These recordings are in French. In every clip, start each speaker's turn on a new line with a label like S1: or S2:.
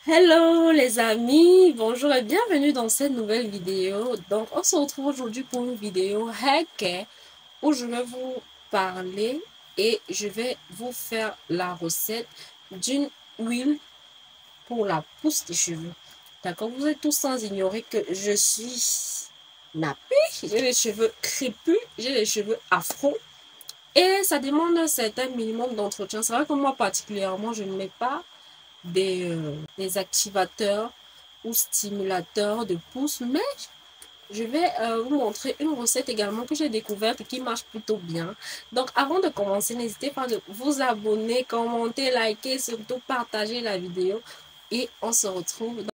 S1: Hello les amis, bonjour et bienvenue dans cette nouvelle vidéo. Donc on se retrouve aujourd'hui pour une vidéo hack où je vais vous parler et je vais vous faire la recette d'une huile pour la pousse des cheveux. D'accord, vous êtes tous sans ignorer que je suis nappée, j'ai les cheveux crépus, j'ai les cheveux afro et ça demande un certain minimum d'entretien. C'est vrai que moi particulièrement je ne mets pas des activateurs ou stimulateurs de pouce, mais je vais vous montrer une recette également que j'ai découverte et qui marche plutôt bien. Donc avant de commencer, n'hésitez pas à vous abonner, commenter, liker, surtout partager la vidéo et on se retrouve dans...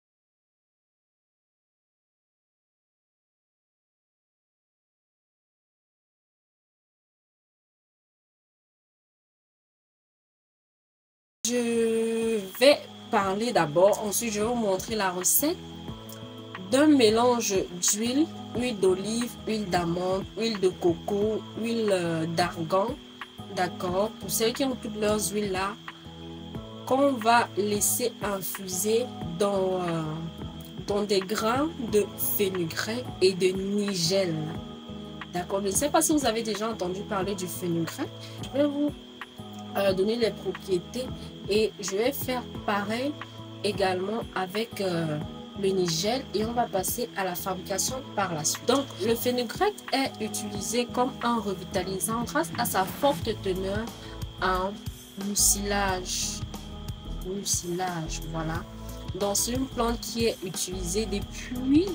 S1: Je vais parler d'abord, ensuite je vais vous montrer la recette d'un mélange d'huile, huile d'olive, huile d'amande, huile de coco, huile d'argan, d'accord, pour celles qui ont toutes leurs huiles là, qu'on va laisser infuser dans des grains de fenugrec et de nigel, d'accord. Je ne sais pas si vous avez déjà entendu parler du fenugrec. Je vais vous donner les propriétés et je vais faire pareil également avec le nigel et on va passer à la fabrication par la suite. Donc le fenugrec est utilisé comme un revitalisant grâce à sa forte teneur en mucilage, voilà. Donc c'est une plante qui est utilisée depuis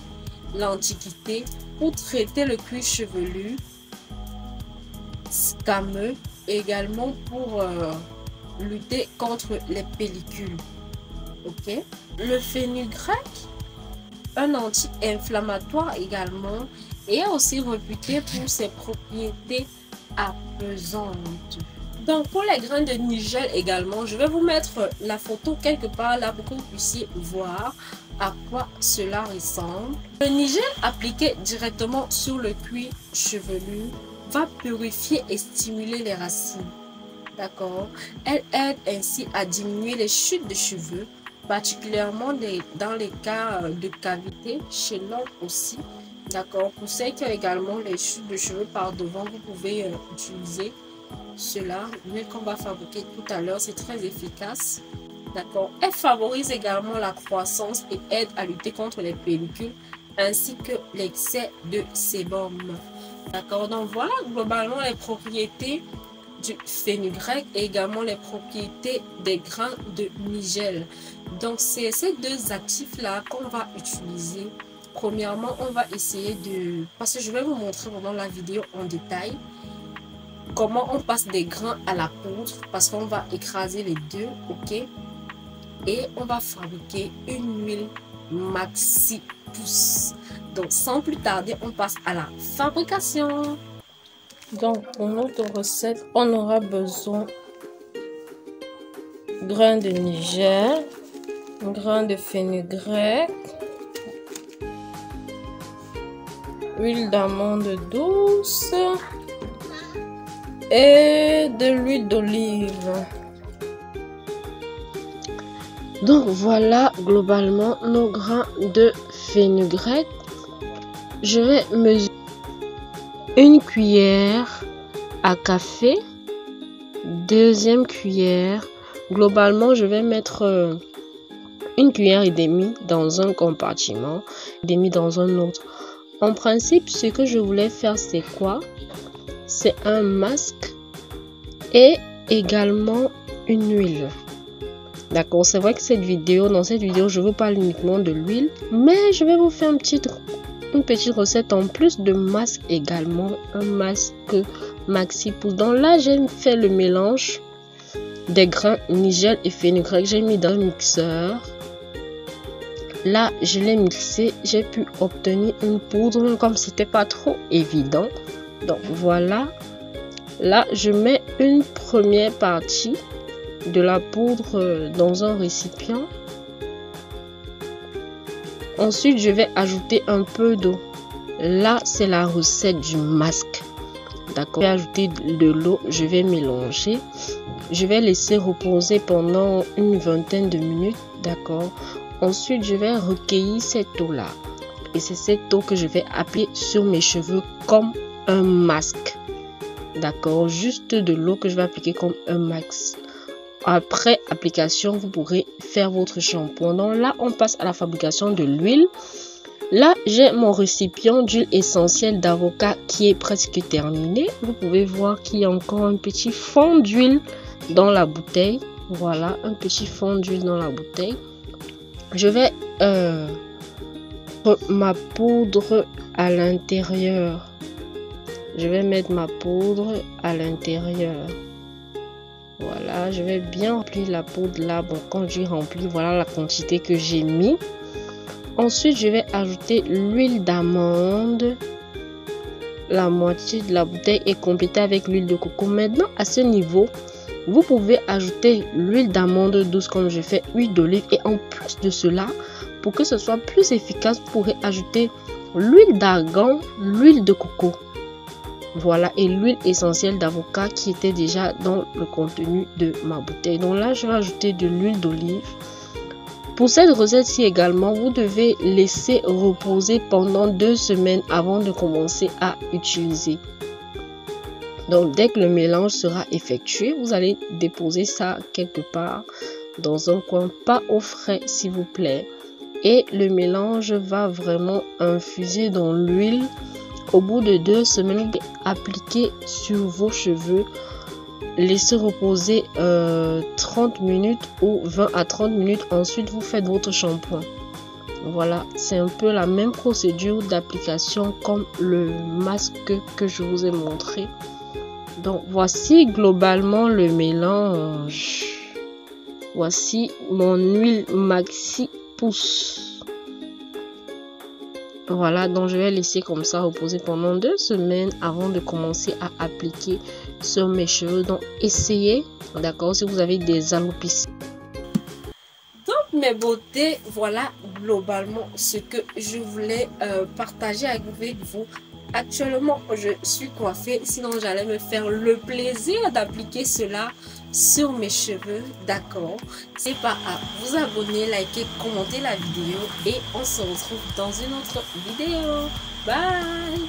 S1: l'Antiquité pour traiter le cuir chevelu, scameux, également pour lutter contre les pellicules. Ok, le fenugrec, un anti-inflammatoire également, et est aussi réputé pour ses propriétés apaisantes. Donc pour les grains de nigel également, je vais vous mettre la photo quelque part là pour que vous puissiez voir à quoi cela ressemble. Le nigel appliqué directement sur le cuir chevelu va purifier et stimuler les racines. D'accord, elle aide ainsi à diminuer les chutes de cheveux, particulièrement dans les cas de cavité chez l'homme aussi. D'accord, pour celles qui ont également les chutes de cheveux par devant, vous pouvez utiliser cela, mais qu'on va fabriquer tout à l'heure. C'est très efficace. D'accord, elle favorise également la croissance et aide à lutter contre les pellicules ainsi que l'excès de sébum. D'accord, donc voilà globalement les propriétés du fenugrec et également les propriétés des grains de nigel. Donc c'est ces deux actifs là qu'on va utiliser. Premièrement, on va essayer de, parce que je vais vous montrer pendant la vidéo en détail comment on passe des grains à la poudre, parce qu'on va écraser les deux, ok, et on va fabriquer une huile maxi pousse. Donc sans plus tarder, on passe à la fabrication. Donc pour notre recette, on aura besoin de grains de nigel, grains de fenugrec, huile d'amande douce et de l'huile d'olive. Donc voilà globalement nos grains de fenugrec. Je vais mesurer une cuillère à café, deuxième cuillère. Globalement, je vais mettre une cuillère et demie dans un compartiment, demi dans un autre. En principe, ce que je voulais faire, c'est quoi? C'est un masque et également une huile. D'accord, c'est vrai que dans cette vidéo, je vous parle uniquement de l'huile, mais je vais vous faire une petite recette en plus de masque également, un masque maxi pousse. Donc là, j'ai fait le mélange des grains nigel et fenugrec. J'ai mis dans un mixeur. Là, je l'ai mixé. J'ai pu obtenir une poudre comme c'était pas trop évident. Donc voilà. Là, je mets une première partie de la poudre dans un récipient. Ensuite, je vais ajouter un peu d'eau. Là, c'est la recette du masque. D'accord. Je vais ajouter de l'eau. Je vais mélanger. Je vais laisser reposer pendant une vingtaine de minutes
S2: D'accord. Ensuite, je vais recueillir cette eau-là. Et c'est cette eau que je vais appliquer sur mes cheveux comme un masque. D'accord. Juste de l'eau que je vais appliquer comme un masque. Après application, vous pourrez faire votre shampoing. Donc là, on passe à la fabrication de l'huile. Là, j'ai mon récipient d'huile essentielle d'avocat qui est presque terminé. Vous pouvez voir qu'il y a encore un petit fond d'huile dans la bouteille. Voilà, un petit fond d'huile dans la bouteille. Je vais ma poudre à l'intérieur. Je vais mettre ma poudre à l'intérieur. Voilà, je vais bien remplir la poudre là. Bon, quand j'ai rempli, voilà la quantité que j'ai mis. Ensuite, je vais ajouter l'huile d'amande. La moitié de la bouteille est complétée avec l'huile de coco. Maintenant, à ce niveau, vous pouvez ajouter l'huile d'amande douce comme je fais, huile d'olive. Et en plus de cela, pour que ce soit plus efficace, vous pourrez ajouter l'huile d'argan, l'huile de coco. Voilà, et l'huile essentielle d'avocat qui était déjà dans le contenu de ma bouteille. Donc là, je vais ajouter de l'huile d'olive. Pour cette recette-ci également, vous devez laisser reposer pendant 2 semaines avant de commencer à utiliser. Donc, dès que le mélange sera effectué, vous allez déposer ça quelque part dans un coin, pas au frais s'il vous plaît. Et le mélange va vraiment infuser dans l'huile. Au bout de 2 semaines, appliquez sur vos cheveux. Laissez reposer 30 minutes ou 20 à 30 minutes. Ensuite, vous faites votre shampoing. Voilà, c'est un peu la même procédure d'application comme le masque que je vous ai montré. Donc, voici globalement le mélange. Voici mon huile maxi pousse. Voilà, donc je vais laisser comme ça reposer pendant 2 semaines avant de commencer à appliquer sur mes cheveux. Donc, essayez, d'accord, si vous avez des alopécies.
S1: Donc, mes beautés, voilà globalement ce que je voulais partager avec vous. Actuellement, je suis coiffée, sinon j'allais me faire le plaisir d'appliquer cela sur mes cheveux, d'accord. C'est pas à vous abonner, liker, commenter la vidéo et on se retrouve dans une autre vidéo. Bye!